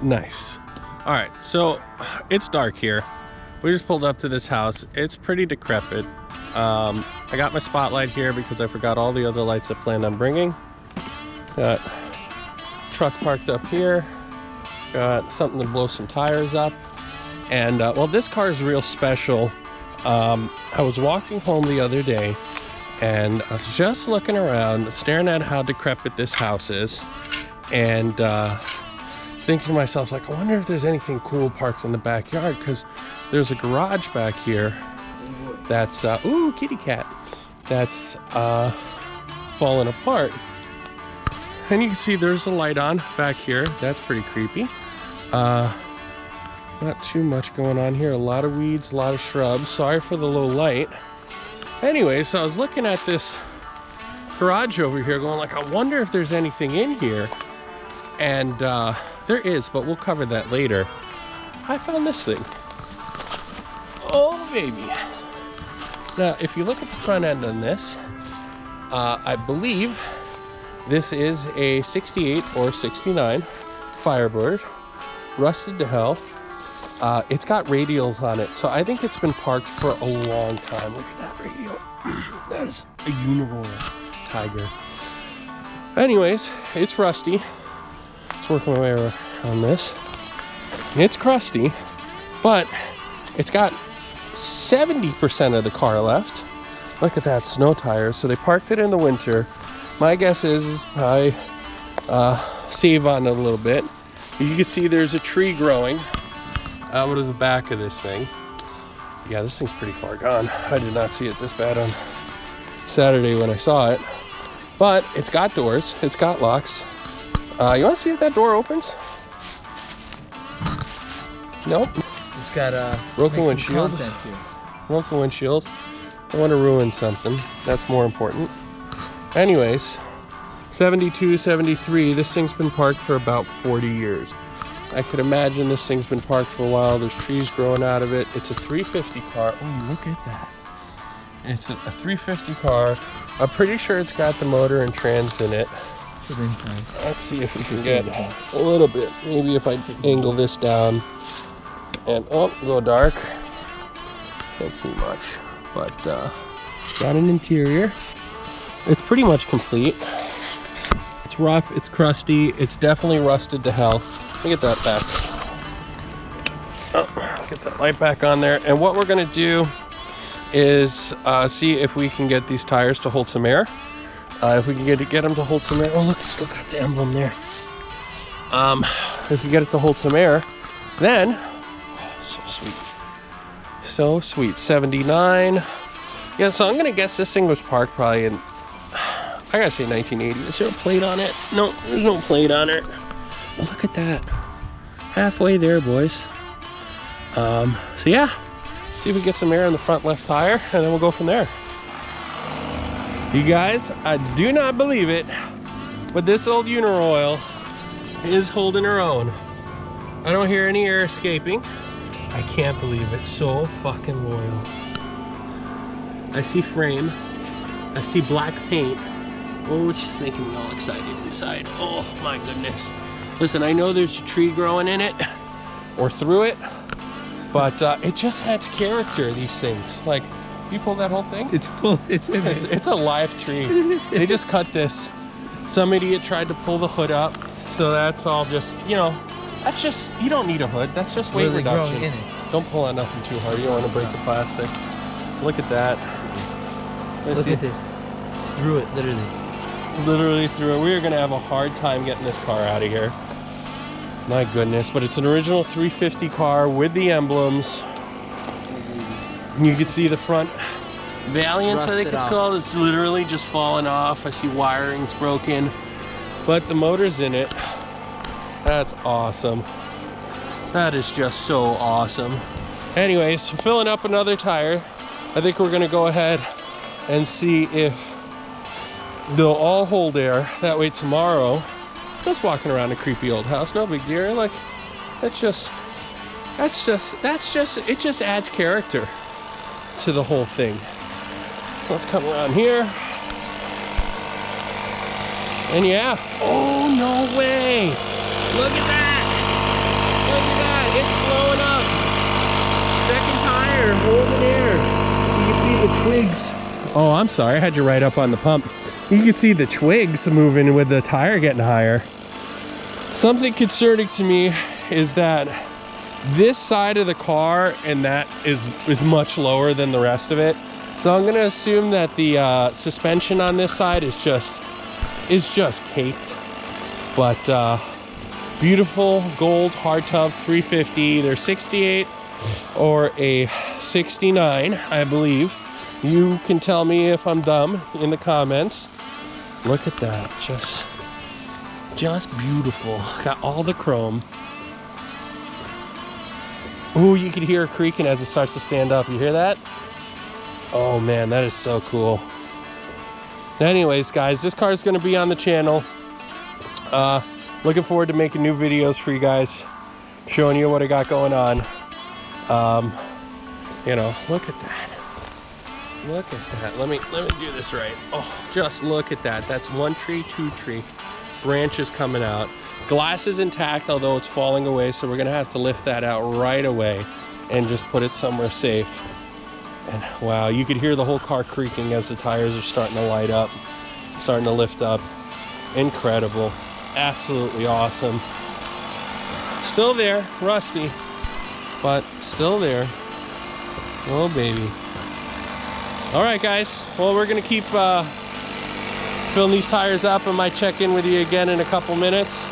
Nice. All right, so it's dark here. We just pulled up to this house. It's pretty decrepit. I got my spotlight here because I forgot all the other lights I planned on bringing. Got truck parked up here. Got something to blow some tires up. And well, this car is real special. I was walking home the other day and I was just looking around, staring at how decrepit this house is, and thinking to myself, like, I wonder if there's anything cool parked in the backyard, because there's a garage back here that's ooh, kitty cat, that's falling apart. And you can see there's a light on back here. That's pretty creepy. Not too much going on here. A lot of weeds, a lot of shrubs. Sorry for the low light. Anyway, so I was looking at this garage over here going like, I wonder if there's anything in here. And there is, but we'll cover that later. I found this thing. Oh, baby. Now, if you look at the front end on this, I believe this is a 68 or 69 Firebird, rusted to hell. It's got radials on it, so I think it's been parked for a long time. Look at that radial. That is a Uniroyal Tiger. Anyways, it's rusty. Let's work my way around this. It's crusty, but it's got 70% of the car left. Look at that, snow tires. So they parked it in the winter. My guess is probably save on it a little bit. You can see there's a tree growing out of the back of this thing. Yeah, this thing's pretty far gone. I did not see it this bad on Saturday when I saw it. But it's got doors, it's got locks. You want to see if that door opens? Nope. It's got a broken windshield. Broken windshield. I want to ruin something. That's more important. Anyways, 72, 73. This thing's been parked for about 40 years. I could imagine this thing's been parked for a while. There's trees growing out of it. It's a 350 car. Oh, look at that. It's a 350 car. I'm pretty sure it's got the motor and trans in it. Let's see if we can get a little bit. Maybe if I angle this down and go dark. Can't see much, but got an interior. It's pretty much complete. It's rough, it's crusty, it's definitely rusted to hell. Let me get that back. Oh, get that light back on there. And what we're gonna do is see if we can get these tires to hold some air. If we can get them to hold some air. Oh, look, it's still got the emblem there. If we get it to hold some air, then, oh, so sweet. So sweet. 79. Yeah, so I'm gonna guess this thing was parked probably in, I gotta say 1980. Is there a plate on it? No, there's no plate on it. But look at that. Halfway there, boys. So yeah, see if we get some air in the front left tire, and then we'll go from there. You guys, I do not believe it, but this old Uniroyal is holding her own. I don't hear any air escaping. I can't believe it. So fucking loyal. I see frame. I see black paint. Oh, it's just making me all excited inside. Oh my goodness. Listen, I know there's a tree growing in it or through it, but it just adds character, these things. Like, you pull that whole thing? It's full. It's a live tree. They just cut this. Some idiot tried to pull the hood up, so that's all just, you know, that's just, you don't need a hood. That's just weight reduction. In it. Don't pull on nothing too hard. You don't want to break the plastic. Look at that. Look at this. It's through it, literally. Literally through it. We are going to have a hard time getting this car out of here. My goodness. But it's an original 350 car with the emblems. You can see the front Valiant, I think it's called, is literally just falling off. I see wiring's broken, but the motor's in it. That's awesome. That is just so awesome. Anyways, filling up another tire. I think we're gonna go ahead and see if they'll all hold air. That way tomorrow, just walking around a creepy old house, no big deal. Like, it just adds character to the whole thing. Let's come around here. And yeah, oh no way. Look at that. look at that, it's blowing up. Second tire, holding air. You can see the twigs. Oh, I'm sorry, I had you right up on the pump. You can see the twigs moving with the tire getting higher. Something concerning to me is that this side of the car and that is much lower than the rest of it. So I'm gonna assume that the suspension on this side is just caked. But beautiful gold hardtop 350, either 68 or a 69, I believe. You can tell me if I'm dumb in the comments. Look at that, just beautiful. Got all the chrome. Ooh, you can hear it creaking as it starts to stand up. You hear that? Oh man, that is so cool. Anyways, guys, this car is going to be on the channel. Looking forward to making new videos for you guys, showing you what I got going on. You know, look at that. Look at that. Let me do this right. Oh, just look at that. That's one tree, two tree. Branches coming out. Glass is intact, although it's falling away, so we're gonna have to lift that out right away and just put it somewhere safe. And wow, you could hear the whole car creaking as the tires are starting to light up, starting to lift up. Incredible. Absolutely awesome. Still there, rusty, but still there. Oh baby. All right, guys. Well, we're gonna keep filling these tires up. I might check in with you again in a couple minutes.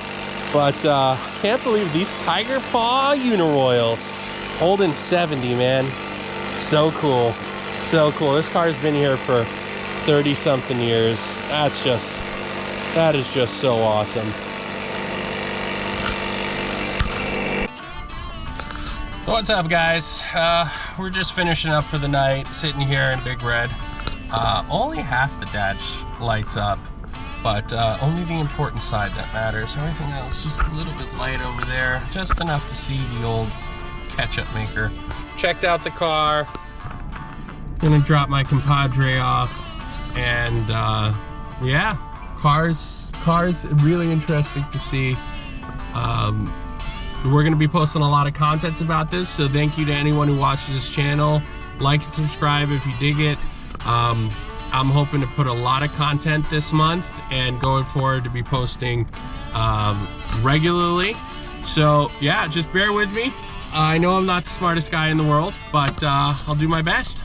But can't believe these Tiger Paw Uniroyals holding 70, man. So cool. So cool. This car's been here for 30 something years. That is just so awesome. So what's up, guys? We're just finishing up for the night, sitting here in Big Red. Only half the dash lights up, but only the important side that matters. Everything else just a little bit light over there, just enough to see the old ketchup maker. Checked out the car. Gonna drop my compadre off, and yeah, cars really interesting to see. We're gonna be posting a lot of content about this, so thank you to anyone who watches this channel. Like and subscribe if you dig it. I'm hoping to put a lot of content this month and going forward to be posting regularly. So yeah, just bear with me. I know I'm not the smartest guy in the world, but I'll do my best.